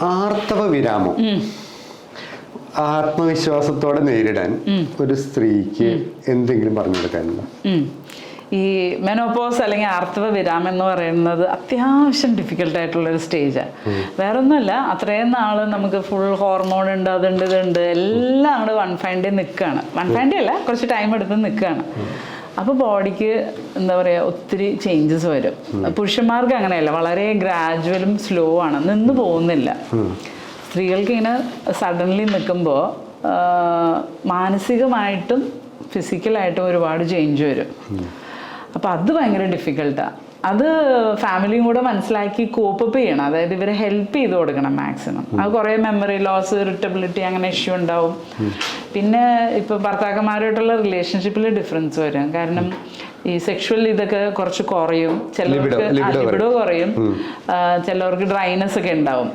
ആർത്തവ വിരാമം ആത്മവിശ്വാസത്തോടെ നേരിടാൻ ഒരു സ്ത്രീക്ക് എന്തെങ്കിലും പറഞ്ഞു കൊടുക്കാനുണ്ടോ? ഈ മെനോപോസ് അല്ലെങ്കിൽ ആർത്തവ വിരാമം എന്ന് പറയുന്നത് അത്യാവശ്യം ഡിഫിക്കൽട്ടായിട്ടുള്ളൊരു സ്റ്റേജാണ്. വേറെ ഒന്നുമല്ല, അത്രയും നാൾ നമുക്ക് ഫുൾ ഹോർമോൺ ഉണ്ട്, അതുണ്ട് ഇതുണ്ട് എല്ലാം അങ്ങോട്ട് 150 നിൽക്കുകയാണ്. 150 അല്ല, കുറച്ച് ടൈം എടുത്ത് നിൽക്കുകയാണ്. അപ്പോൾ ബോഡിക്ക് എന്താ പറയുക, ഒത്തിരി ചേഞ്ചസ് വരും. പുരുഷന്മാർക്ക് അങ്ങനെയല്ല, വളരെ ഗ്രാജുവലും സ്ലോ ആണ്, നിന്ന് പോകുന്നില്ല. സ്ത്രീകൾക്ക് ഇങ്ങനെ സഡൻലി നിൽക്കുമ്പോൾ മാനസികമായിട്ടും ഫിസിക്കലായിട്ടും ഒരുപാട് ചേഞ്ച് വരും. അപ്പോൾ അത് ഭയങ്കര ഡിഫിക്കൽട്ടാണ്. അത് ഫാമിലിയും കൂടെ മനസ്സിലാക്കി കോപ്പപ്പ് ചെയ്യണം. അതായത് ഇവരെ ഹെൽപ്പ് ചെയ്ത് കൊടുക്കണം മാക്സിമം. അത് കുറേ മെമ്മറി ലോസ്, ഇറിറ്റബിലിറ്റി അങ്ങനെ ഇഷ്യൂ ഉണ്ടാവും. പിന്നെ ഇപ്പോൾ ഭർത്താക്കന്മാരായിട്ടുള്ള റിലേഷൻഷിപ്പിൽ ഡിഫറൻസ് വരും. കാരണം ഈ സെക്ഷുവൽ ഇതൊക്കെ കുറച്ച് കുറയും, ചിലർക്ക് ലിബിഡോ കുറയും, ചിലവർക്ക് ഡ്രൈനെസ് ഒക്കെ ഉണ്ടാവും.